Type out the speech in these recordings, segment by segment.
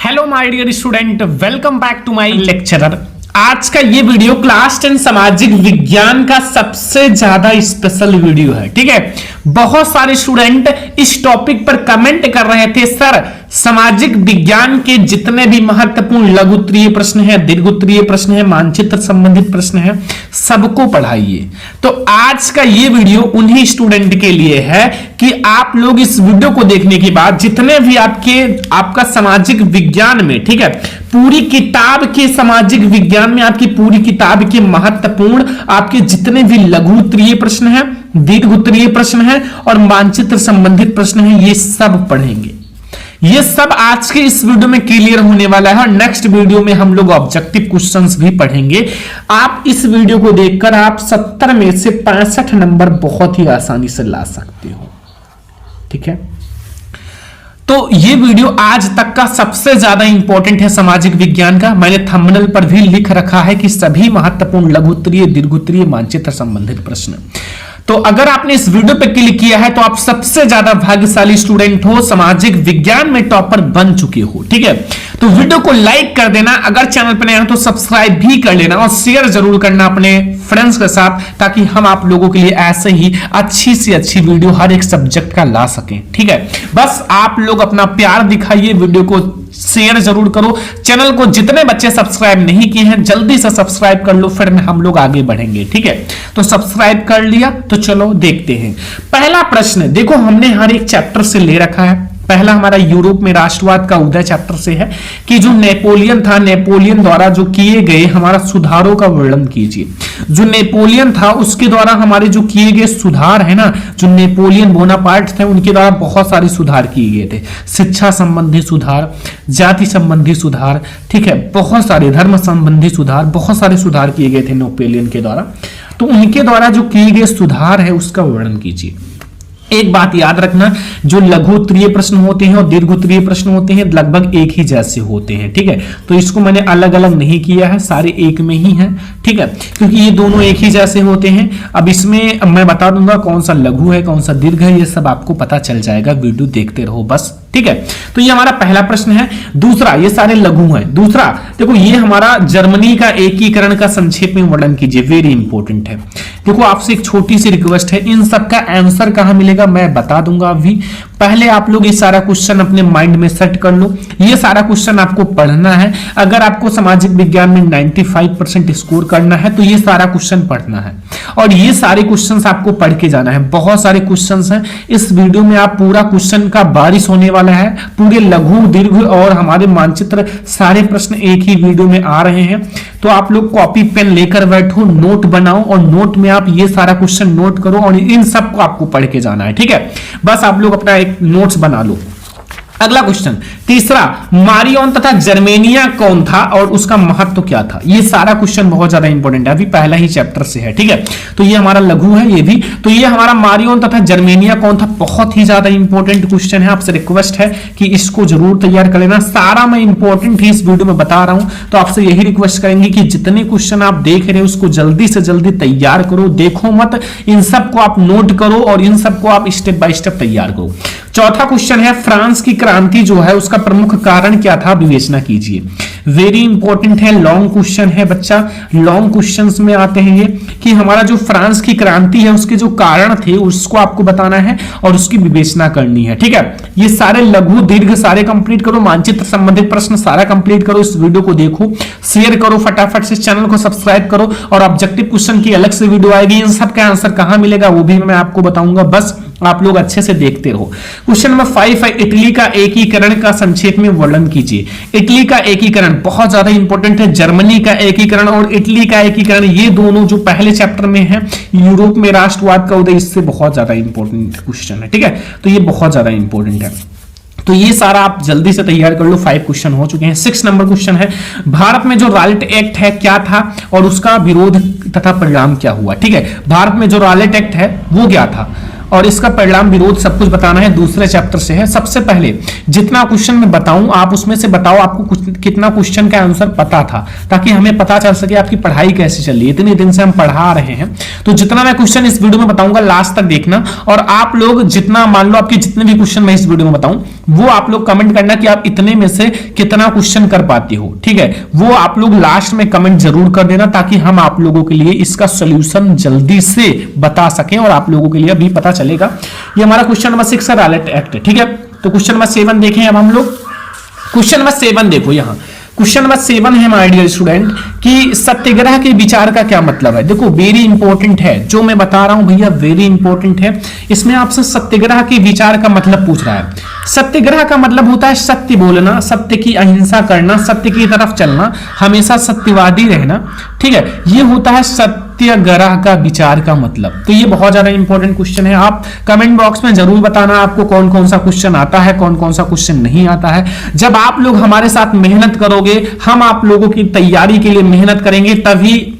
Hello my dear student, welcome back to my lecturer. आज का ये वीडियो क्लास 10 सामाजिक विज्ञान का सबसे ज्यादा स्पेशल वीडियो है। ठीक है, बहुत सारे स्टूडेंट इस टॉपिक पर कमेंट कर रहे थे, सर सामाजिक विज्ञान के जितने भी महत्वपूर्ण लघु उत्तरीय प्रश्न है, दीर्घ उत्तरीय प्रश्न है, मानचित्र संबंधित प्रश्न है, सबको पढ़ाइए। तो आज का ये वीडियो उन्हीं स्टूडेंट के लिए है कि आप लोग इस वीडियो को देखने के बाद जितने भी आपका सामाजिक विज्ञान में, ठीक है, पूरी किताब के सामाजिक विज्ञान में आपकी पूरी किताब के महत्वपूर्ण आपके जितने भी लघु उत्तरीय प्रश्न है, दीर्घ उत्तरीय प्रश्न है और मानचित्र संबंधित प्रश्न है, ये सब पढ़ेंगे। ये सब आज के इस वीडियो में क्लियर होने वाला है और नेक्स्ट वीडियो में हम लोग ऑब्जेक्टिव क्वेश्चंस भी पढ़ेंगे। आप इस वीडियो को देखकर आप 70 में से 65 नंबर बहुत ही आसानी से ला सकते हो। ठीक है, तो ये वीडियो आज तक का सबसे ज्यादा इंपॉर्टेंट है सामाजिक विज्ञान का। मैंने थंबनेल पर भी लिख रखा है कि सभी महत्वपूर्ण लघु उत्तरीय, दीर्घ उत्तरीय, मानचित्र संबंधित प्रश्न। तो अगर आपने इस वीडियो पे क्लिक किया है तो आप सबसे ज्यादा भाग्यशाली स्टूडेंट हो, सामाजिक विज्ञान में टॉपर बन चुके हो। ठीक है, तो वीडियो को लाइक कर देना, अगर चैनल पर नए हो तो सब्सक्राइब भी कर लेना और शेयर जरूर करना अपने फ्रेंड्स के साथ, ताकि हम आप लोगों के लिए ऐसे ही अच्छी से अच्छी वीडियो हर एक सब्जेक्ट का ला सकें। ठीक है, बस आप लोग अपना प्यार दिखाइए, वीडियो को शेयर जरूर करो। चैनल को जितने बच्चे सब्सक्राइब नहीं किए हैं जल्दी से सब्सक्राइब कर लो, फिर हम लोग आगे बढ़ेंगे। ठीक है, तो सब्सक्राइब कर लिया तो चलो देखते हैं। पहला प्रश्न देखो, हमने हर एक चैप्टर से ले रखा है। पहला हमारा यूरोप में राष्ट्रवाद का उदय चैप्टर से है कि जो नेपोलियन था, नेपोलियन द्वारा जो किए गए हमारा सुधारों का वर्णन कीजिए। जो नेपोलियन था उसके द्वारा हमारे जो किए गए सुधार है ना, जो नेपोलियन बोनापार्ट थे उनके द्वारा बहुत सारे सुधार किए गए थे। शिक्षा संबंधी सुधार, जाति संबंधी सुधार, ठीक है, बहुत सारे धर्म संबंधी सुधार, बहुत सारे सुधार किए गए थे नेपोलियन के द्वारा। तो उनके द्वारा जो किए गए सुधार है उसका वर्णन कीजिए। एक बात याद रखना, जो लघु उत्तरीय प्रश्न होते हैं और दीर्घ उत्तरीय प्रश्न होते हैं लगभग एक ही जैसे होते हैं। ठीक है, तो इसको मैंने अलग अलग नहीं किया है, सारे एक में ही है। ठीक है, क्योंकि ये दोनों एक ही जैसे होते हैं। अब इसमें मैं बता दूंगा कौन सा लघु है कौन सा दीर्घ है, ये सब आपको पता चल जाएगा, वीडियो देखते रहो बस। ठीक है, तो ये हमारा पहला प्रश्न है। दूसरा, ये सारे लघु हैं। दूसरा देखो, ये हमारा जर्मनी का एकीकरण का संक्षेप में वर्णन कीजिए, वेरी इंपॉर्टेंट है। देखो आपसे एक छोटी सी रिक्वेस्ट है, इन सब का आंसर कहां मिलेगा मैं बता दूंगा अभी। पहले आप लोग ये सारा क्वेश्चन अपने माइंड में सेट कर लो। ये सारा क्वेश्चन आपको पढ़ना है। अगर आपको सामाजिक विज्ञान में 95% स्कोर करना है तो ये सारा क्वेश्चन पढ़ना है और ये सारे क्वेश्चंस आपको पढ़ के जाना है। बहुत सारे क्वेश्चंस हैं इस वीडियो में, आप पूरा क्वेश्चन का बारिश होने वाला है। पूरे लघु, दीर्घ और हमारे मानचित्र सारे प्रश्न एक ही वीडियो में आ रहे हैं। तो आप लोग कॉपी पेन लेकर बैठो, नोट बनाओ और नोट में आप ये सारा क्वेश्चन नोट करो और इन सबको आपको पढ़ के जाना है। ठीक है, बस आप लोग अपना एक नोट्स बना लो। अगला क्वेश्चन, तीसरा, मारियोन तथा जर्मेनिया कौन था और उसका महत्व क्या था। ये सारा क्वेश्चन बहुत ज्यादा इंपॉर्टेंट है, अभी पहला ही चैप्टर से है। ठीक है, तो ये हमारा लघु है ये भी। तो ये हमारा मारियोन तथा जर्मेनिया कौन था, बहुत ही ज्यादा इंपॉर्टेंट क्वेश्चन है। आपसे रिक्वेस्ट है कि इसको जरूर तैयार कर लेना। सारा मैं इंपॉर्टेंट ही इस वीडियो में बता रहा हूं, तो आपसे यही रिक्वेस्ट करेंगे कि जितने क्वेश्चन आप देख रहे हो उसको जल्दी से जल्दी तैयार करो। देखो मत, इन सबको आप नोट करो और इन सबको आप स्टेप बाय स्टेप तैयार करो। चौथा क्वेश्चन है, फ्रांस की क्रांति जो है उसका प्रमुख कारण क्या था, विवेचना कीजिए। वेरी इंपॉर्टेंट है, लॉन्ग क्वेश्चन है बच्चा। लॉन्ग क्वेश्चंस में आते हैं ये कि हमारा जो फ्रांस की क्रांति है उसके जो कारण थे उसको आपको बताना है और उसकी विवेचना करनी है। ठीक है, ये सारे लघु, दीर्घ सारे कंप्लीट करो, मानचित्र संबंधित प्रश्न सारा कंप्लीट करो। इस वीडियो को देखो, शेयर करो फटाफट से, चैनल को सब्सक्राइब करो और ऑब्जेक्टिव क्वेश्चन की अलग से वीडियो आएगी। इन सब का आंसर कहां मिलेगा वो भी मैं आपको बताऊंगा, बस आप लोग अच्छे से देखते रहो। क्वेश्चन नंबर 5 है, इटली का एकीकरण का संक्षेप में वर्णन कीजिए। इटली का एकीकरण बहुत ज्यादा इंपॉर्टेंट है। जर्मनी का एकीकरण और इटली का एकीकरण, ये दोनों जो पहले चैप्टर में है, यूरोप में राष्ट्रवाद का उदय, इससे बहुत ज्यादा इंपॉर्टेंट क्वेश्चन है। ठीक है, तो ये बहुत ज्यादा इंपॉर्टेंट है। तो ये सारा आप जल्दी से तैयार कर लो। 5 क्वेश्चन हो चुके हैं। 6 नंबर क्वेश्चन है, भारत में जो रॉलेट एक्ट है क्या था और उसका विरोध तथा परिणाम क्या हुआ। ठीक है, भारत में जो रॉलेट एक्ट है वो क्या था और इसका परिणाम विरोध सब कुछ बताना है, दूसरे चैप्टर से है। सबसे पहले जितना क्वेश्चन मैं बताऊं आप उसमें से बताओ आपको कितना क्वेश्चन का आंसर पता था, ताकि हमें पता चल सके आपकी पढ़ाई कैसे चल रही है। इतने दिन से हम पढ़ा रहे हैं, तो जितना मैं क्वेश्चन इस वीडियो में बताऊंगा लास्ट तक देखना, और आप लोग जितना मान लो आपके जितने भी क्वेश्चन मैं इस वीडियो में बताऊं वो आप लोग कमेंट करना कि आप इतने में से कितना क्वेश्चन कर पाते हो, ठीक है। वो आप लोग लास्ट में कमेंट जरूर कर देना, ताकि हम आप लोगों के लिए इसका सॉल्यूशन जल्दी से बता सकें और आप लोगों के लिए अभी पता चलेगा। ये हमारा क्वेश्चन नंबर 6 है, रॉलेट एक्ट, ठीक है। तो क्वेश्चन नंबर 7 देखें अब हम लोग। क्वेश्चन नंबर 7 देखो, यहां क्वेश्चन नंबर 7 है माय डियर स्टूडेंट कि सत्याग्रह के विचार का क्या मतलब है। देखो वेरी इंपॉर्टेंट है जो मैं बता रहा हूं भैया, वेरी इंपॉर्टेंट है। इसमें आपसे सत्याग्रह के विचार का मतलब पूछ रहा है। सत्याग्रह का मतलब होता है सत्य बोलना, सत्य की अहिंसा करना, सत्य की तरफ चलना, हमेशा सत्यवादी रहना, ठीक है। ये होता है सत्याग्रह का विचार का मतलब। तो ये बहुत ज्यादा इंपॉर्टेंट क्वेश्चन है। आप कमेंट बॉक्स में जरूर बताना आपको कौन कौन सा क्वेश्चन आता है, कौन कौन सा क्वेश्चन नहीं आता है। जब आप लोग हमारे साथ मेहनत करोगे, हम आप लोगों की तैयारी के लिए मेहनत करेंगे, तभी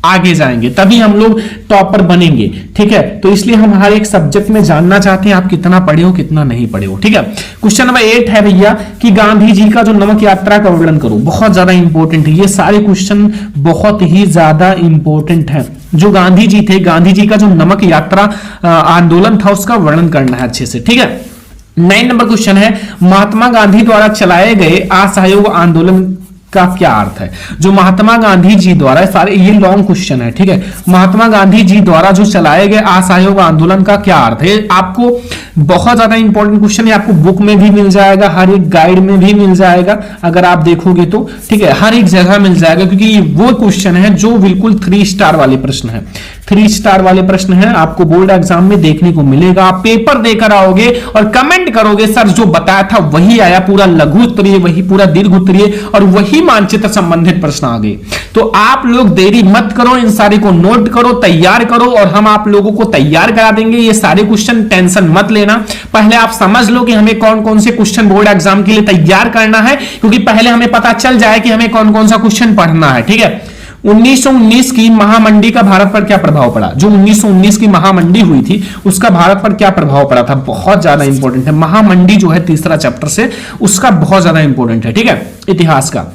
आगे जाएंगे, तभी हम लोग टॉपर बनेंगे, ठीक है। तो इसलिए हम हर एक सब्जेक्ट में जानना चाहते हैं आप कितना पढ़े हो कितना नहीं पढ़े हो, ठीक है। क्वेश्चन नंबर 8 है भैया कि गांधी जी का जो नमक यात्रा का वर्णन करो। बहुत ज्यादा इंपॉर्टेंट है, ये सारे क्वेश्चन बहुत ही ज्यादा इंपॉर्टेंट है। जो गांधी जी थे, गांधी जी का जो नमक यात्रा आंदोलन था उसका वर्णन करना है अच्छे से, ठीक है। 9 नंबर क्वेश्चन है महात्मा गांधी द्वारा चलाए गए असहयोग आंदोलन का क्या अर्थ है। जो महात्मा गांधी जी द्वारा, सारे ये लॉन्ग क्वेश्चन है, ठीक है। महात्मा गांधी जी द्वारा जो चलाए गए असहयोग आंदोलन का क्या अर्थ है। आपको बहुत ज्यादा इंपॉर्टेंट क्वेश्चन है, आपको बुक में भी मिल जाएगा, हर एक गाइड में भी मिल जाएगा अगर आप देखोगे तो, ठीक है। हर एक जगह मिल जाएगा, क्योंकि वो क्वेश्चन है जो बिल्कुल 3 स्टार वाले प्रश्न है। 3 स्टार वाले प्रश्न है, आपको बोर्ड एग्जाम में देखने को मिलेगा। आप पेपर देकर आओगे और कमेंट करोगे सर जो बताया था वही आया, पूरा लघु उत्तरीय वही, पूरा दीर्घ उत्तरीय और वही मानचित्र संबंधित प्रश्न आ गए। तो आप लोग देरी मत करो, इन सारे को नोट करो, तैयार करो, और हम आप लोगों को तैयार करा देंगे। ये सारे क्वेश्चन टेंशन मत लेना, पहले आप समझ लो कि हमें कौन कौन से क्वेश्चन बोर्ड एग्जाम के लिए तैयार करना है, क्योंकि पहले हमें पता चल जाए कि हमें कौन कौन सा क्वेश्चन पढ़ना है, ठीक है। 1919 की महामंडी का भारत पर क्या प्रभाव पड़ा। जो 1919 की महामंडी हुई थी उसका भारत पर क्या प्रभाव पड़ा था, बहुत ज्यादा इंपॉर्टेंट है। महामंडी जो है तीसरा चैप्टर से, उसका बहुत ज्यादा इंपॉर्टेंट है, ठीक है, इतिहास का।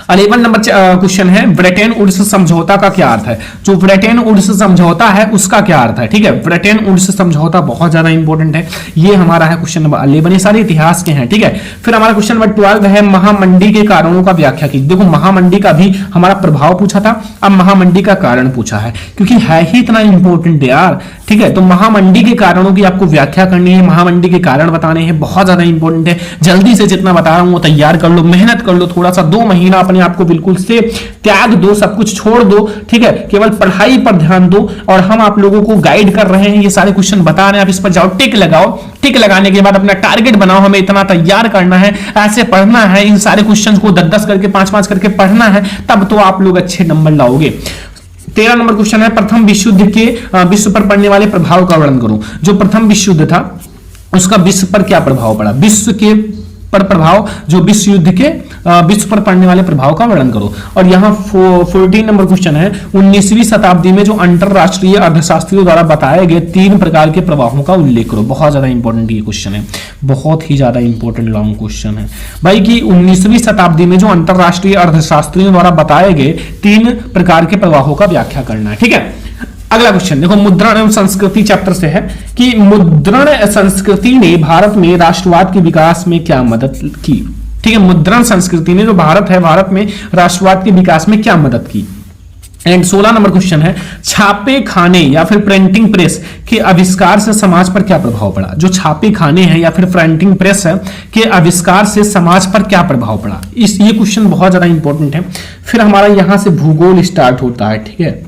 11 नंबर क्वेश्चन है ब्रिटेन वुड्स समझौता का क्या अर्थ है। जो ब्रिटेन वुड्स समझौता है उसका क्या अर्थ है, ठीक है। ब्रिटेन वुड्स समझौता बहुत ज्यादा इंपॉर्टेंट है, ये हमारा है क्वेश्चन नंबर 11। ये सारे इतिहास के हैं, ठीक है। फिर हमारा क्वेश्चन नंबर 12 है महामंडी के कारणों का व्याख्या की। देखो महामंडी का भी हमारा प्रभाव पूछा था, अब महामंडी का कारण पूछा है, क्योंकि है ही इतना इंपॉर्टेंट यार, ठीक है। तो महामंडी के कारणों की आपको व्याख्या करनी है, महामंडी के कारण बताने हैं, बहुत ज्यादा इंपॉर्टेंट है। जल्दी से जितना बता रहा हूं वो तैयार कर लो, मेहनत कर लो, थोड़ा सा 2 महीना अपने आपको बिल्कुल से त्याग दो, सब कुछ छोड़ दो, ठीक है। केवल पढ़ाई पर ध्यान दो, और हम आप लोगों को गाइड कर रहे हैं, ये सारे क्वेश्चन बता रहे हैं, आप इस पर जाओ, टिक लगाओ। टिक लगाने के बाद अपना टारगेट बनाओ, हमें इतना तैयार करना है, ऐसे पढ़ना है, इन सारे क्वेश्चन को 10-10 करके 5-5 करके पढ़ना है, तब तो आप लोग अच्छे नंबर लाओगे। 13 नंबर क्वेश्चन है प्रथम विश्व युद्ध के विश्व पर पड़ने वाले प्रभाव का वर्णन करो। जो प्रथम विश्व युद्ध था उसका विश्व पर क्या प्रभाव पड़ा, विश्व के पर प्रभाव, जो विश्व युद्ध के विश्व पर पड़ने वाले प्रभाव का वर्णन करो। और यहाँ 14 नंबर क्वेश्चन है 19वीं शताब्दी में जो अंतरराष्ट्रीय अर्थशास्त्रियों द्वारा बताए गए 3 प्रकार के प्रभावों का उल्लेख करो। बहुत ज्यादा इंपॉर्टेंट ये क्वेश्चन है, बहुत ही ज्यादा इंपॉर्टेंट लॉन्ग क्वेश्चन है भाई, कि 19वीं शताब्दी में जो अंतरराष्ट्रीय अर्थशास्त्रियों द्वारा बताए गए 3 प्रकार के प्रभावों का व्याख्या करना है, ठीक है। अगला क्वेश्चन देखो मुद्रण एवं संस्कृति चैप्टर से है कि मुद्रण संस्कृति ने भारत में राष्ट्रवाद के विकास में क्या मदद की, ठीक है। मुद्रण संस्कृति ने जो भारत है, भारत में राष्ट्रवाद के विकास में क्या मदद की। एंड 16 नंबर क्वेश्चन है छापे खाने या फिर प्रिंटिंग प्रेस के आविष्कार से समाज पर क्या प्रभाव पड़ा। जो छापे खाने हैं या फिर प्रिंटिंग प्रेस है के आविष्कार से समाज पर क्या प्रभाव पड़ा, ये क्वेश्चन बहुत ज्यादा इंपॉर्टेंट है। फिर हमारा यहां से भूगोल स्टार्ट होता है, ठीक है।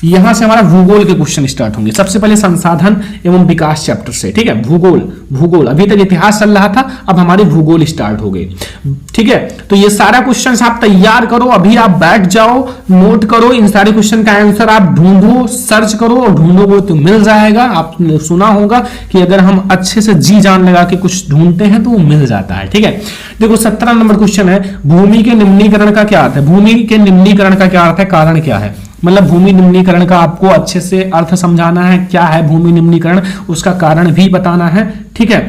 यहां से हमारा भूगोल के क्वेश्चन स्टार्ट होंगे। सबसे पहले संसाधन एवं विकास चैप्टर से, ठीक है। भूगोल अभी तक इतिहास चल रहा था, अब हमारे भूगोल स्टार्ट हो गए, ठीक है। तो ये सारा क्वेश्चन आप तैयार करो, अभी आप बैठ जाओ, नोट करो, इन सारे क्वेश्चन का आंसर आप ढूंढो, सर्च करो, और ढूंढोगे तो मिल जाएगा। आपने सुना होगा कि अगर हम अच्छे से जी जान लगा के कुछ ढूंढते हैं तो वो मिल जाता है, ठीक है। देखो 17 नंबर क्वेश्चन है भूमि के निम्नीकरण का क्या अर्थ है। भूमि के निम्नीकरण का क्या अर्थ है, कारण क्या है। मतलब भूमि निम्नीकरण का आपको अच्छे से अर्थ समझाना है, क्या है भूमि निम्नीकरण, उसका कारण भी बताना है। ठीक है,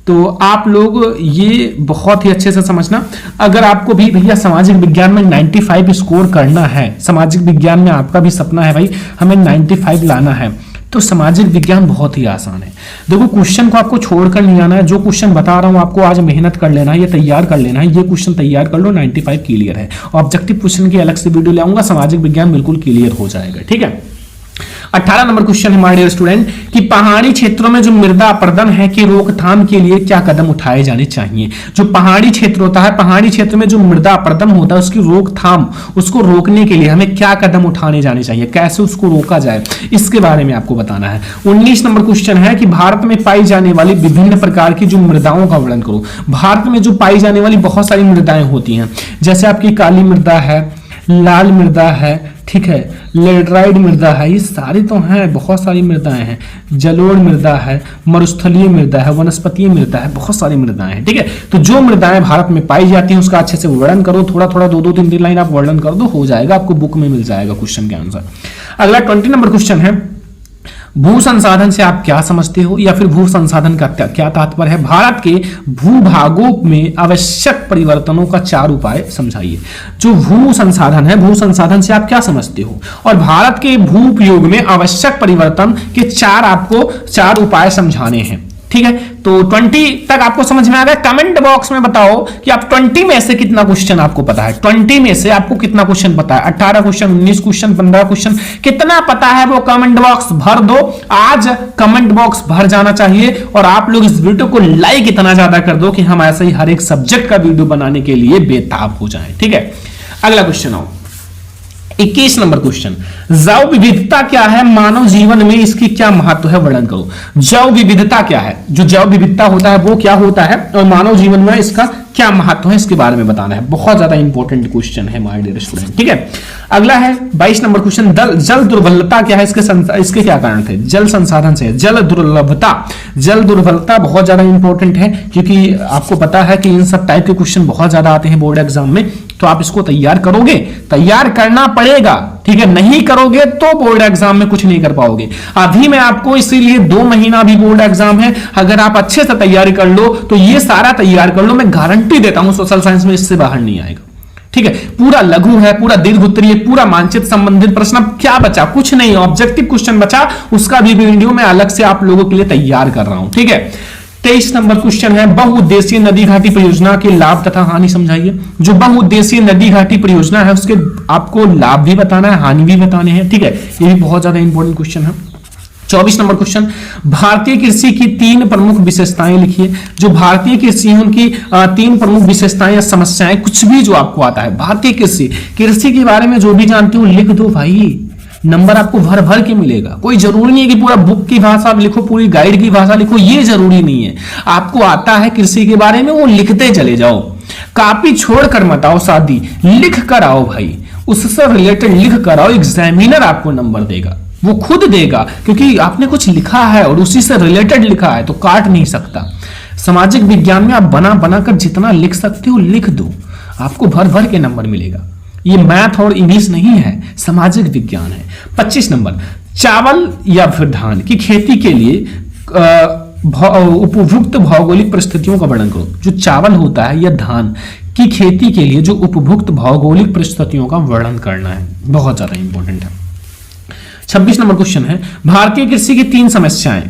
तो आप लोग ये बहुत ही अच्छे से समझना। अगर आपको भी भैया सामाजिक विज्ञान में 95 स्कोर करना है, सामाजिक विज्ञान में आपका भी सपना है भाई हमें 95 लाना है, तो सामाजिक विज्ञान बहुत ही आसान है। देखो क्वेश्चन को आपको छोड़कर नहीं आना है, जो क्वेश्चन बता रहा हूं आपको आज मेहनत कर लेना है, ये तैयार कर लेना है, ये क्वेश्चन तैयार कर लो, 95 क्लियर है। ऑब्जेक्टिव क्वेश्चन की अलग से वीडियो ले आऊंगा, सामाजिक विज्ञान बिल्कुल क्लियर हो जाएगा। ठीक है, 18 नंबर क्वेश्चन है हमारे स्टूडेंट कि पहाड़ी क्षेत्रों में जो मृदा अपरदन है कि रोकथाम के लिए क्या कदम उठाए जाने चाहिए। जो पहाड़ी क्षेत्र होता है, पहाड़ी क्षेत्र में जो मृदा अपरदन होता है उसकी रोकथाम, उसको रोकने के लिए हमें क्या कदम उठाने जाने चाहिए, कैसे उसको रोका जाए, इसके बारे में आपको बताना है। 19 नंबर क्वेश्चन है कि भारत में पाई जाने वाली विभिन्न प्रकार की जो मृदाओं का वर्णन करो। भारत में जो पाई जाने वाली बहुत सारी मृदाएं होती हैं, जैसे आपकी काली मृदा है, लाल मृदा है, ठीक है, लेटराइट मृदा है, ये सारी तो हैं, बहुत सारी मृदाएं हैं, जलोढ़ मृदा है, मरुस्थलीय मृदा है, वनस्पतीय मृदा है, बहुत सारी मृदाएं हैं। ठीक है, तो जो मृदाएं भारत में पाई जाती हैं उसका अच्छे से वर्णन करो, थोड़ा थोड़ा 2-2 3-3 लाइन आप वर्णन कर दो, हो जाएगा, आपको बुक में मिल जाएगा क्वेश्चन के आंसर। अगला 20 नंबर क्वेश्चन है भू संसाधन से आप क्या समझते हो, या फिर भू संसाधन का क्या तात्पर्य है। भारत के भूभागों में आवश्यक परिवर्तनों का 4 उपाय समझाइए। जो भू संसाधन है, भू संसाधन से आप क्या समझते हो, और भारत के भू उपयोग में आवश्यक परिवर्तन के 4 उपाय समझाने हैं। ठीक है, तो 20 तक आपको समझ में आ गया। कमेंट बॉक्स में बताओ कि आप 20 में से कितना क्वेश्चन आपको पता है, 20 में से आपको कितना क्वेश्चन पता है, 18 क्वेश्चन, 19 क्वेश्चन, 15 क्वेश्चन, कितना पता है वो कमेंट बॉक्स भर दो। आज कमेंट बॉक्स भर जाना चाहिए, और आप लोग इस वीडियो को लाइक इतना ज्यादा कर दो कि हम ऐसे ही हर एक सब्जेक्ट का वीडियो बनाने के लिए बेताब हो जाए। ठीक है, अगला क्वेश्चन आओ, 21 नंबर क्वेश्चन, जैव विविधता क्या है, मानव जीवन में इसकी क्या महत्व है, वर्णन करो। जैव विविधता क्या है, जो जैव विविधता होता है वो क्या होता है, और मानव जीवन में इसका क्या महत्व है, इसके बारे में बताना है। बहुत ज्यादा इंपॉर्टेंट क्वेश्चन है माय डियर स्टूडेंट। ठीक है, अगला है 22 नंबर क्वेश्चन, जल दुर्बलता क्या है, इसके क्या कारण थे। जल संसाधन से जल दुर्लभता, जल दुर्बलता बहुत ज्यादा इंपॉर्टेंट है, क्योंकि आपको पता है कि इन सब टाइप के क्वेश्चन बहुत ज्यादा आते हैं बोर्ड एग्जाम में, तो आप इसको तैयार करोगे, तैयार करना पड़ेगा। ठीक है, नहीं करोगे तो बोर्ड एग्जाम में कुछ नहीं कर पाओगे। अभी मैं आपको इसीलिए 2 महीना भी बोर्ड एग्जाम है, अगर आप अच्छे से तैयारी कर लो तो ये सारा तैयार कर लो, मैं गारंटी देता हूं सोशल साइंस में इससे बाहर नहीं आएगा। ठीक है, पूरा लघु है, पूरा दीर्घ उत्तरीय, पूरा मानचित्र संबंधित प्रश्न। अब क्या बचा, कुछ नहीं, ऑब्जेक्टिव क्वेश्चन बचा, उसका भी वीडियो मैं अलग से आप लोगों के लिए तैयार कर रहा हूं। ठीक है, 23 नंबर क्वेश्चन है, बहुउद्देशीय नदी घाटी परियोजना के लाभ तथा हानि समझाइए। जो बहुउद्देशीय नदी घाटी परियोजना है उसके आपको लाभ भी बताना है, हानि भी बताने हैं। ठीक है, ये भी बहुत ज्यादा इंपॉर्टेंट क्वेश्चन है। 24 नंबर क्वेश्चन, भारतीय कृषि की 3 प्रमुख विशेषताएं लिखिए। जो भारतीय कृषि है उनकी 3 प्रमुख विशेषताएं या समस्याएं, कुछ भी जो आपको आता है भारतीय कृषि के बारे में जो भी जानते हो लिख दो भाई, नंबर आपको भर भर के मिलेगा। कोई जरूरी नहीं है कि पूरा बुक की भाषा लिखो, पूरी गाइड की भाषा लिखो, ये जरूरी नहीं है। आपको आता है कृषि के बारे में, वो लिखते चले जाओ, कॉपी छोड़कर मत आओ, शादी लिख कर आओ भाई, उससे रिलेटेड लिख कर आओ। एग्जामिनर आपको नंबर देगा, वो खुद देगा, क्योंकि आपने कुछ लिखा है और उसी से रिलेटेड लिखा है, तो काट नहीं सकता। सामाजिक विज्ञान में आप बना बना कर जितना लिख सकते हो लिख दो, आपको भर भर के नंबर मिलेगा। ये मैथ और इंग्लिश नहीं है, सामाजिक विज्ञान है। 25 नंबर, चावल या फिर धान की खेती के लिए उपयुक्त भौगोलिक परिस्थितियों का वर्णन करो। जो चावल होता है या धान की खेती के लिए जो उपयुक्त भौगोलिक परिस्थितियों का वर्णन करना है, बहुत ज्यादा इंपॉर्टेंट है। 26 नंबर क्वेश्चन है, भारतीय कृषि की 3 समस्याएं।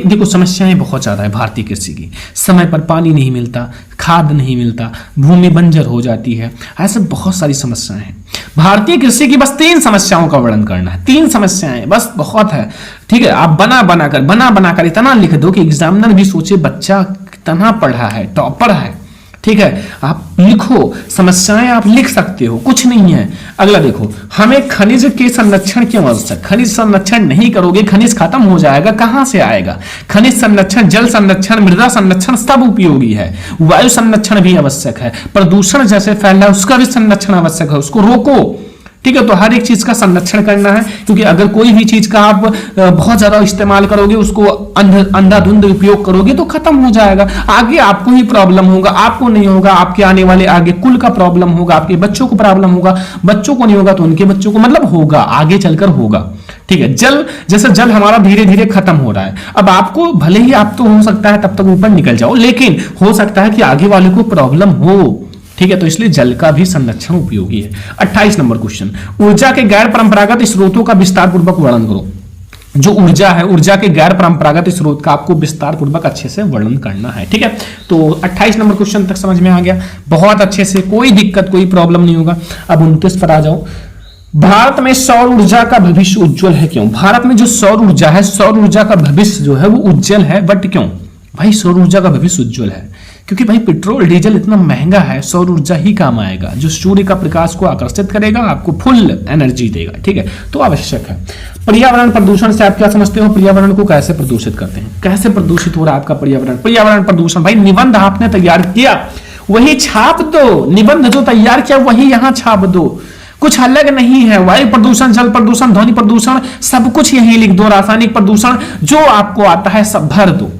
देखो समस्याएं बहुत ज्यादा है भारतीय कृषि की, समय पर पानी नहीं मिलता, खाद नहीं मिलता, भूमि बंजर हो जाती है, ऐसे बहुत सारी समस्याएं हैं। भारतीय कृषि की बस 3 समस्याओं का वर्णन करना है, 3 समस्याएं बस, बहुत है। ठीक है, आप बना बनाकर इतना लिख दो कि एग्जामिनर भी सोचे बच्चा कितना पढ़ा है, टॉपर है। ठीक है, आप लिखो, समस्याएं आप लिख सकते हो, कुछ नहीं है। अगला देखो, हमें खनिज के संरक्षण क्यों आवश्यक। खनिज संरक्षण नहीं करोगे खनिज खत्म हो जाएगा, कहां से आएगा। खनिज संरक्षण, जल संरक्षण, मृदा संरक्षण सब उपयोगी है। वायु संरक्षण भी आवश्यक है, प्रदूषण जैसे फैल रहा है उसका भी संरक्षण आवश्यक है, उसको रोको। ठीक है। तो हर एक चीज का संरक्षण करना है, क्योंकि अगर कोई भी चीज का आप बहुत ज्यादा इस्तेमाल करोगे, उसको अंधाधुंध उपयोग करोगे तो खत्म हो जाएगा। आगे आपको ही प्रॉब्लम होगा, आपको नहीं होगा, आपके आने वाले आगे कुल का प्रॉब्लम होगा, आपके बच्चों को प्रॉब्लम होगा, बच्चों को नहीं होगा तो उनके बच्चों को, मतलब होगा, आगे चलकर होगा। ठीक है। जल, जैसे जल हमारा धीरे धीरे खत्म हो रहा है, अब आपको भले ही आप तो हो सकता है तब तक ऊपर निकल जाओ, लेकिन हो सकता है कि आगे वाले को प्रॉब्लम हो। ठीक है। तो इसलिए जल का भी संरक्षण उपयोगी है। 28 नंबर क्वेश्चन, ऊर्जा के गैर परंपरागत स्रोतों का विस्तार पूर्वक वर्णन करो। जो ऊर्जा है, ऊर्जा के गैर परंपरागत स्रोत का आपको विस्तार पूर्वक अच्छे से वर्णन करना है। ठीक है। तो 28 नंबर क्वेश्चन तक समझ में आ गया, बहुत अच्छे से, कोई दिक्कत कोई प्रॉब्लम नहीं होगा। अब 29 पर आ जाओ। भारत में सौर ऊर्जा का भविष्य उज्जवल है, क्यों? भारत में जो सौर ऊर्जा है, सौर ऊर्जा का भविष्य जो है वो उज्जवल है, बट क्यों भाई सौर ऊर्जा का भविष्य उज्जवल है? क्योंकि भाई पेट्रोल डीजल इतना महंगा है, सौर ऊर्जा ही काम आएगा, जो सूर्य का प्रकाश को आकर्षित करेगा, आपको फुल एनर्जी देगा। ठीक है। तो आवश्यक है। पर्यावरण प्रदूषण से आप क्या समझते हो? पर्यावरण को कैसे प्रदूषित करते हैं, कैसे प्रदूषित हो रहा है आपका पर्यावरण? पर्यावरण प्रदूषण, भाई निबंध आपने तैयार किया वही छाप दो, निबंध जो तैयार किया वही यहां छाप दो, कुछ अलग नहीं है। वायु प्रदूषण, जल प्रदूषण, ध्वनि प्रदूषण, सब कुछ यहीं लिख दो। रासायनिक प्रदूषण जो आपको आता है सब भर दो।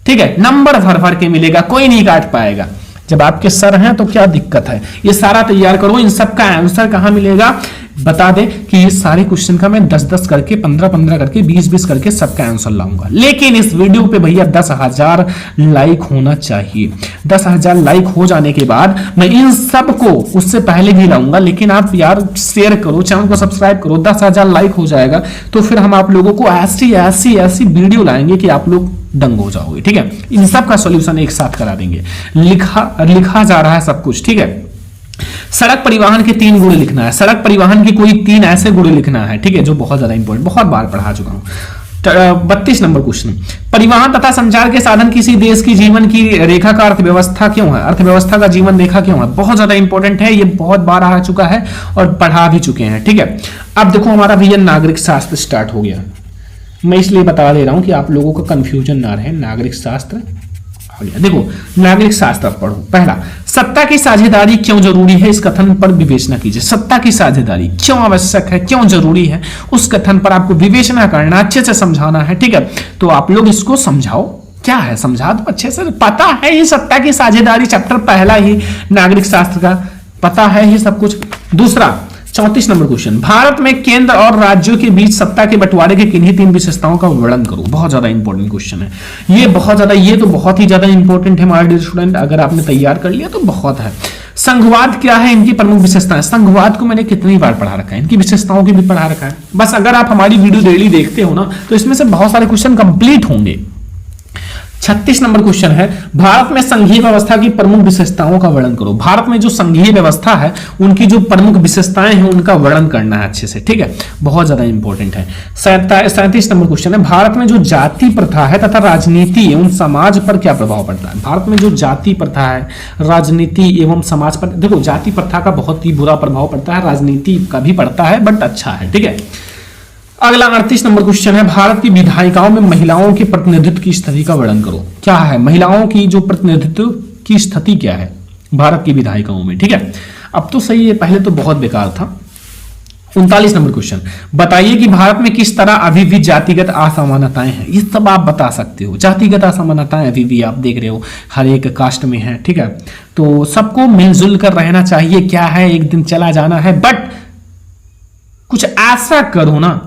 ठीक है। नंबर भर भर के मिलेगा, कोई नहीं काट पाएगा। जब आपके सर हैं तो क्या दिक्कत है, ये सारा तैयार करो। इन सब का आंसर कहां मिलेगा बता दे कि ये सारे क्वेश्चन का मैं 10-10 करके, 15-15 करके, 20-20 करके सबका आंसर लाऊंगा। लेकिन इस वीडियो पे भैया 10,000 लाइक होना चाहिए। 10,000 लाइक हो जाने के बाद मैं इन सब को उससे पहले भी लाऊंगा, लेकिन आप यार शेयर करो, चैनल को सब्सक्राइब करो। 10,000 लाइक हो जाएगा तो फिर हम आप लोगों को ऐसी ऐसी ऐसी वीडियो लाएंगे कि आप लोग दंग हो जाओगे। ठीक है। इन सब का सॉल्यूशन एक साथ करा देंगे, लिखा जा रहा है सब कुछ। ठीक है। सड़क परिवहन के 3 गुण लिखना है, सड़क परिवहन की कोई 3 ऐसे गुण लिखना है। ठीक है। जो बहुत ज्यादा इंपॉर्टेंट, बहुत बार पढ़ा चुका हूं। 32 नंबर क्वेश्चन, परिवहन तथा संचार के साधन किसी देश की जीवन की रेखा का अर्थव्यवस्था क्यों है? अर्थव्यवस्था का जीवन रेखा क्यों है? बहुत ज्यादा इंपॉर्टेंट है, ये बहुत बार आ चुका है और पढ़ा भी चुके हैं। ठीक है। अब देखो हमारा भैया नागरिक शास्त्र स्टार्ट हो गया, मैं इसलिए बता दे रहा हूं कि आप लोगों का कंफ्यूजन ना रहे। नागरिक शास्त्र आ गया। देखो नागरिक शास्त्र पढ़ो। पहला, सत्ता की साझेदारी क्यों जरूरी है, इस कथन पर विवेचना कीजिए। सत्ता की साझेदारी क्यों आवश्यक है, क्यों जरूरी है, उस कथन पर आपको विवेचना करना, अच्छे से समझाना है। ठीक है। तो आप लोग इसको समझाओ, क्या है समझा दो अच्छे से। पता है ये सत्ता की साझेदारी, चैप्टर पहला ही नागरिक शास्त्र का, पता है ये सब कुछ। दूसरा 34 नंबर क्वेश्चन, भारत में केंद्र और राज्यों के बीच सत्ता के बंटवारे के किन्हीं 3 विशेषताओं का वर्णन करो। बहुत ज्यादा इंपॉर्टेंट क्वेश्चन है ये, बहुत ज्यादा, ये तो बहुत ही ज्यादा इंपॉर्टेंट है हमारे स्टूडेंट। अगर आपने तैयार कर लिया तो बहुत है। संघवाद क्या है, इनकी प्रमुख विशेषताएं। संघवाद को मैंने कितनी बार पढ़ा रखा है, इनकी विशेषताओं की भी पढ़ा रखा है। बस अगर आप हमारी वीडियो डेली देखते हो ना तो इसमें से बहुत सारे क्वेश्चन कंप्लीट होंगे। 36 नंबर क्वेश्चन है, भारत में संघीय व्यवस्था की प्रमुख विशेषताओं का वर्णन करो। भारत में जो संघीय व्यवस्था है उनकी जो प्रमुख विशेषताएं हैं उनका वर्णन करना है अच्छे से। ठीक है। बहुत ज्यादा इंपॉर्टेंट है। 37 नंबर क्वेश्चन है, भारत में जो जाति प्रथा है तथा राजनीति एवं समाज पर क्या प्रभाव पड़ता है। भारत में जो जाति प्रथा है, राजनीति एवं समाज पर, देखो जाति प्रथा का बहुत ही बुरा प्रभाव पड़ता है, राजनीति का भी पड़ता है, बट अच्छा है। ठीक है। अगला 38 नंबर क्वेश्चन है, भारत की विधायिकाओं में महिलाओं के प्रतिनिधित्व की स्थिति का वर्णन करो। क्या है महिलाओं की जो प्रतिनिधित्व की स्थिति क्या है भारत की विधायिकाओं में। ठीक है। अब तो सही है, पहले तो बहुत बेकार था। 39 नंबर क्वेश्चन, बताइए कि भारत में किस तरह अभी भी जातिगत असमानताएं हैं। ये सब आप बता सकते हो। जातिगत असमानताएं अभी भी आप देख रहे हो हर एक कास्ट में है। ठीक है। तो सबको मिलजुल कर रहना चाहिए। क्या है, एक दिन चला जाना है, बट कुछ ऐसा करो ना,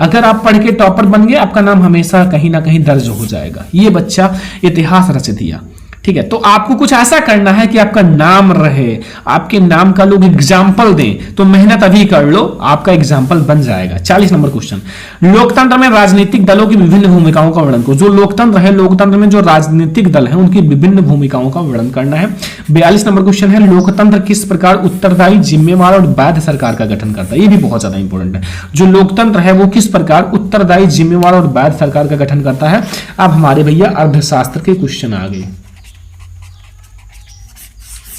अगर आप पढ़ के टॉपर बन गए आपका नाम हमेशा कहीं ना कहीं दर्ज हो जाएगा। ये बच्चा इतिहास रच दिया। ठीक है। तो आपको कुछ ऐसा करना है कि आपका नाम रहे, आपके नाम का लोग एग्जाम्पल दें। तो मेहनत अभी कर लो, आपका एग्जाम्पल बन जाएगा। 40 नंबर क्वेश्चन, लोकतंत्र में राजनीतिक दलों की विभिन्न भूमिकाओं का वर्णन करो। जो लोकतंत्र है, लोकतंत्र में जो राजनीतिक दल है उनकी विभिन्न भूमिकाओं का वर्णन करना है। 42 नंबर क्वेश्चन है, लोकतंत्र किस प्रकार उत्तरदायी, जिम्मेवार और वैध सरकार का गठन करता है। ये भी बहुत ज्यादा इंपॉर्टेंट है। जो लोकतंत्र है वो किस प्रकार उत्तरदायी, जिम्मेवार और वैध सरकार का गठन करता है। अब हमारे भैया अर्थशास्त्र के क्वेश्चन आ गए,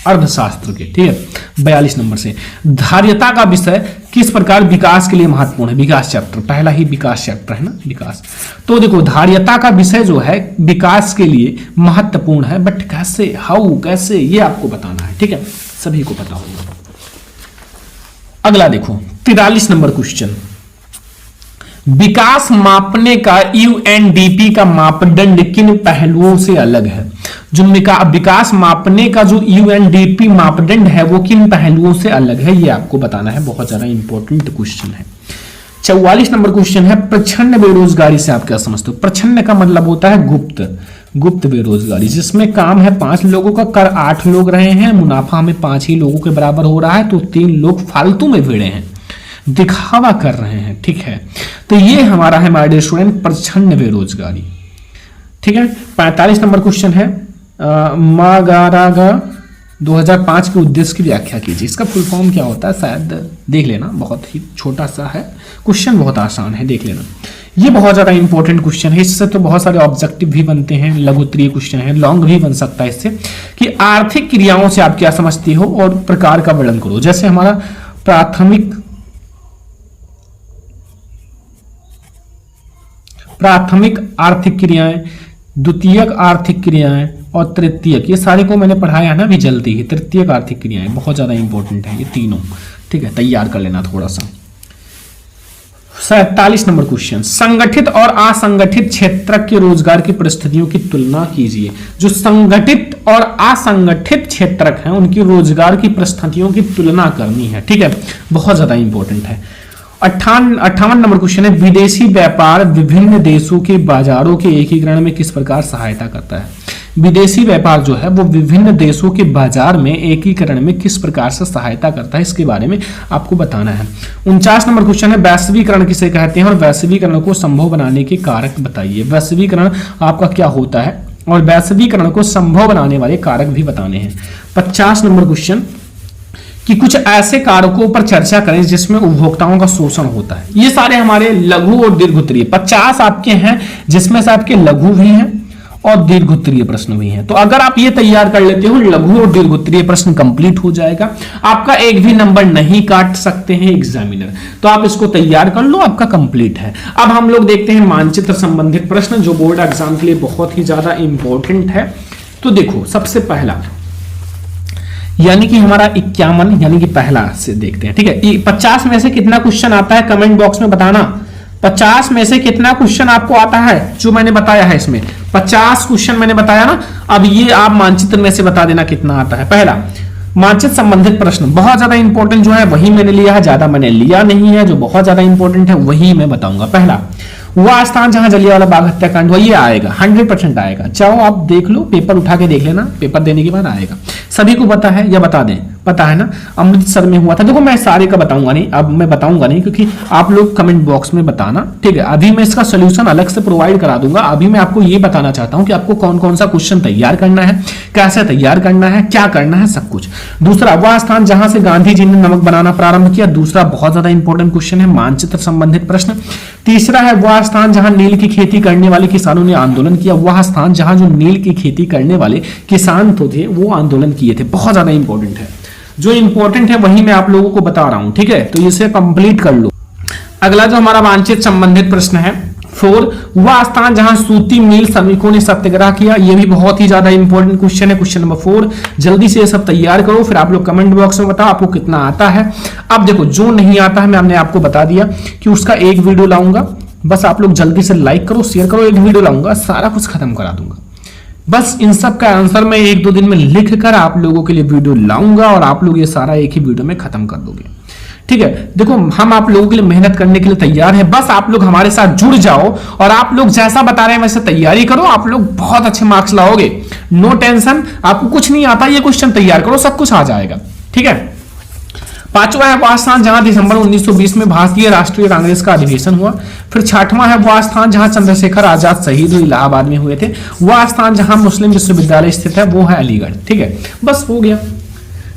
अर्थशास्त्र के। ठीक है। 42 नंबर से, धार्यता का विषय किस प्रकार विकास के लिए महत्वपूर्ण है। विकास चैप्टर, पहला ही विकास चैप्टर है ना, विकास। तो देखो धार्यता का विषय जो है विकास के लिए महत्वपूर्ण है, बट कैसे, हाउ, कैसे, ये आपको बताना है। ठीक है। सभी को पता होगा। अगला देखो 43 नंबर क्वेश्चन, विकास मापने का यूएनडीपी का मापदंड किन पहलुओं से अलग है? जो विकास मापने का जो यूएनडीपी मापदंड है वो किन पहलुओं से अलग है, ये आपको बताना है। बहुत ज्यादा इंपॉर्टेंट क्वेश्चन है। 44 नंबर क्वेश्चन है, प्रच्छन्न बेरोजगारी से आप क्या समझते हो? प्रच्छन्न का मतलब होता है गुप्त बेरोजगारी, जिसमें काम है 5 लोगों का, कर 8 लोग रहे हैं, मुनाफा हमें 5 ही लोगों के बराबर हो रहा है, तो 3 लोग फालतू में भिड़े हैं, दिखावा कर रहे हैं। ठीक है, तो ये हमारा है हमारे स्टूडेंट प्रच्छन्न बेरोजगारी। ठीक है, 45 नंबर क्वेश्चन है, मागारागा 2005 के उद्देश्य की व्याख्या कीजिए। इसका फुल फॉर्म क्या होता है शायद देख लेना, बहुत ही छोटा सा है क्वेश्चन, बहुत आसान है, देख लेना। ये बहुत ज्यादा इंपॉर्टेंट क्वेश्चन है, इससे तो बहुत सारे ऑब्जेक्टिव भी बनते हैं, लघु उत्तरीय क्वेश्चन है, लॉन्ग भी बन सकता है इससे, कि आर्थिक क्रियाओं से आप क्या समझती हो और प्रकार का वर्णन करो। जैसे हमारा प्राथमिक आर्थिक क्रियाएं, द्वितीयक आर्थिक क्रियाएं और तृतीयक, ये सारे को मैंने पढ़ाया है ना अभी जल्दी ही। तृतीयक आर्थिक क्रियाएं बहुत ज्यादा इंपॉर्टेंट है ये तीनों। ठीक है, तैयार कर लेना थोड़ा सा। 47 नंबर क्वेश्चन, संगठित और असंगठित क्षेत्र के रोजगार की परिस्थितियों की तुलना कीजिए। जो संगठित और असंगठित क्षेत्र हैं उनकी रोजगार की परिस्थितियों की तुलना करनी है। ठीक है, बहुत ज्यादा इंपॉर्टेंट है। 58 नंबर क्वेश्चन है, विदेशी व्यापार विभिन्न देशों के बाजारों के एकीकरण में किस प्रकार सहायता करता है? विदेशी व्यापार जो है वो विभिन्न देशों के बाजार में एकीकरण में किस प्रकार से सहायता करता है, इसके बारे में आपको बताना है। 49 नंबर क्वेश्चन है, वैश्वीकरण किसे कहते हैं और वैश्वीकरण को संभव बनाने के कारक बताइए। वैश्वीकरण आपका क्या होता है और वैश्वीकरण को संभव बनाने वाले कारक भी बताने हैं। 50 नंबर क्वेश्चन, कि कुछ ऐसे कारकों पर चर्चा करें जिसमें उपभोक्ताओं का शोषण होता है। ये सारे हमारे लघु और दीर्घ उत्तरीय 50 आपके हैं, जिसमें से आपके लघु भी हैं और दीर्घ उत्तरीय प्रश्न भी हैं। तो अगर आप ये तैयार कर लेते हो, लघु और दीर्घ उत्तरीय प्रश्न कंप्लीट हो जाएगा, आपका एक भी नंबर नहीं काट सकते हैं एग्जामिनर। तो आप इसको तैयार कर लो, आपका कंप्लीट है। अब हम लोग देखते हैं मानचित्र संबंधित प्रश्न, जो बोर्ड एग्जाम के लिए बहुत ही ज्यादा इंपॉर्टेंट है। तो देखो, सबसे पहला यानी कि हमारा 51 यानी कि पहला से देखते हैं। ठीक है, 50 में से कितना क्वेश्चन आता है कमेंट बॉक्स में बताना। 50 में से कितना क्वेश्चन आपको आता है जो मैंने बताया है, इसमें 50 क्वेश्चन मैंने बताया ना। अब ये आप मानचित्र में से बता देना कितना आता है। पहला मानचित्र संबंधित प्रश्न बहुत ज्यादा इंपॉर्टेंट जो है वही मैंने लिया है, ज्यादा मैंने लिया नहीं है। जो बहुत ज्यादा इंपॉर्टेंट है वही मैं बताऊंगा। पहला, वह स्थान जहां जलियांवाला बाग हत्याकांड हुआ, ये आएगा 100% आएगा। चाहो आप देख लो, पेपर उठा के देख लेना, पेपर देने के बाद आएगा। सभी को पता है या बता दें? पता है ना, अमृतसर में हुआ था। देखो मैं सारे का बताऊंगा नहीं, अब मैं बताऊंगा नहीं क्योंकि आप लोग कमेंट बॉक्स में बताना। ठीक है, अभी मैं इसका सोल्यूशन अलग से प्रोवाइड करा दूंगा। अभी मैं आपको ये बताना चाहता हूं कि आपको कौन कौन सा क्वेश्चन तैयार करना है, कैसे तैयार करना है, क्या करना है, सब कुछ। दूसरा, वह स्थान जहां से गांधी जी ने नमक बनाना प्रारंभ किया, दूसरा बहुत ज्यादा इंपॉर्टेंट क्वेश्चन है, मानचित्र संबंधित प्रश्न। तीसरा है, वह स्थान जहां नील की खेती करने वाले किसानों ने आंदोलन किया, वह स्थान जहां जो नील की खेती करने वाले किसान तो थे वो आंदोलन किए थे। बहुत ज्यादा इंपॉर्टेंट है, जो इंपॉर्टेंट है वही मैं आप लोगों को बता रहा हूं। ठीक है, तो इसे कंप्लीट कर लो। अगला जो हमारा मानचित्र संबंधित प्रश्न है 4, वह स्थान जहां सूती मिल श्रमिकों ने सत्याग्रह किया, यह भी बहुत ही ज्यादा इंपॉर्टेंट क्वेश्चन है। क्वेश्चन नंबर 4, जल्दी से ये सब तैयार करो, फिर आप लोग कमेंट बॉक्स में बताओ आपको कितना आता है। अब देखो, जो नहीं आता है मैंने आपको बता दिया कि उसका एक वीडियो लाऊंगा, बस आप लोग जल्दी से लाइक करो, शेयर करो, एक वीडियो लाऊंगा, सारा कुछ खत्म करा दूंगा। बस इन सब का आंसर मैं 1-2 दिन में लिख कर आप लोगों के लिए वीडियो लाऊंगा और आप लोग ये सारा एक ही वीडियो में खत्म कर दोगे। ठीक है, देखो हम आप लोगों के लिए मेहनत करने के लिए तैयार हैं, बस आप लोग हमारे साथ जुड़ जाओ और आप लोग जैसा बता रहे हैं वैसे तैयारी करो, आप लोग बहुत अच्छे मार्क्स लाओगे। नो टेंशन, आपको कुछ नहीं आता, ये क्वेश्चन तैयार करो, सब कुछ आ जाएगा। ठीक है, 5वां है वह स्थान जहां दिसंबर 1920 में भारतीय राष्ट्रीय कांग्रेस का अधिवेशन हुआ। फिर 6वां है वह स्थान जहां चंद्रशेखर आजाद शहीद हुए, इलाहाबाद में हुए थे। वह स्थान जहां मुस्लिम विश्वविद्यालय स्थित है वो है अलीगढ़। ठीक है, बस हो गया।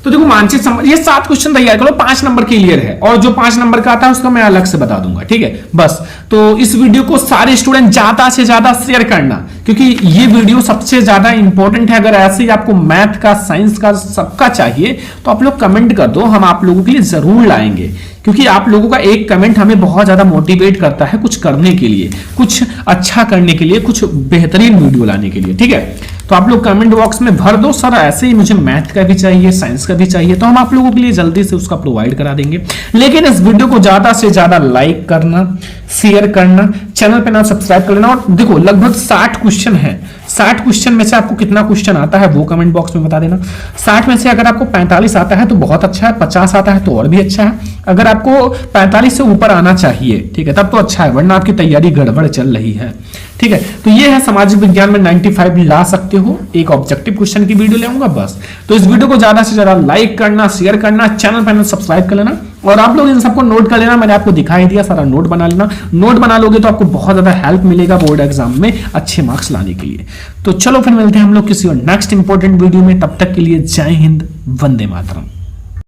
तो देखो मानचित्र ये 7 क्वेश्चन तैयार करो, 5 नंबर क्लियर है और जो 5 नंबर का आता है उसका मैं अलग से बता दूंगा। ठीक है, बस। तो इस वीडियो को सारे स्टूडेंट ज्यादा से ज्यादा शेयर करना, क्योंकि ये वीडियो सबसे ज्यादा इंपॉर्टेंट है। अगर ऐसे ही आपको मैथ का, साइंस का, सबका चाहिए तो आप लोग कमेंट कर दो, हम आप लोगों के लिए जरूर लाएंगे, क्योंकि आप लोगों का एक कमेंट हमें बहुत ज्यादा मोटिवेट करता है कुछ करने के लिए, कुछ अच्छा करने के लिए, कुछ बेहतरीन वीडियो लाने के लिए। ठीक है, तो आप लोग कमेंट बॉक्स में भर दो सर ऐसे ही मुझे मैथ का भी चाहिए, साइंस का भी चाहिए, तो हम आप लोगों के लिए जल्दी से उसका प्रोवाइड करा देंगे। लेकिन इस वीडियो को ज्यादा से ज्यादा लाइक करना, शेयर करना, चैनल पे ना सब्सक्राइब कर लेना। और देखो लगभग 60 क्वेश्चन है, 60 क्वेश्चन में से आपको कितना क्वेश्चन आता है वो कमेंट बॉक्स में बता देना। 60 में से अगर आपको 45 आता है तो बहुत अच्छा है, 50 आता है तो और भी अच्छा है। अगर आपको 45 से ऊपर आना चाहिए, ठीक है, तब तो अच्छा है, वरना आपकी तैयारी गड़बड़ चल रही है, ठीक है। तो ये है सामाजिक विज्ञान में 95 ला सकते हो, एक ऑब्जेक्टिव क्वेश्चन की वीडियो ले आऊंगा बस। तो इस वीडियो को ज्यादा से ज्यादा लाइक करना, शेयर करना, चैनल पर सब्सक्राइब कर लेना, और आप लोग इन सबको नोट कर लेना। मैंने आपको दिखाई दिया, सारा नोट बना लेना। नोट बना लोगे तो आपको बहुत ज्यादा हेल्प मिलेगा बोर्ड एग्जाम में अच्छे मार्क्स लाने के लिए। तो चलो फिर मिलते हैं हम लोग किसी और नेक्स्ट इंपॉर्टेंट वीडियो में, तब तक के लिए जय हिंद, वंदे मातरम।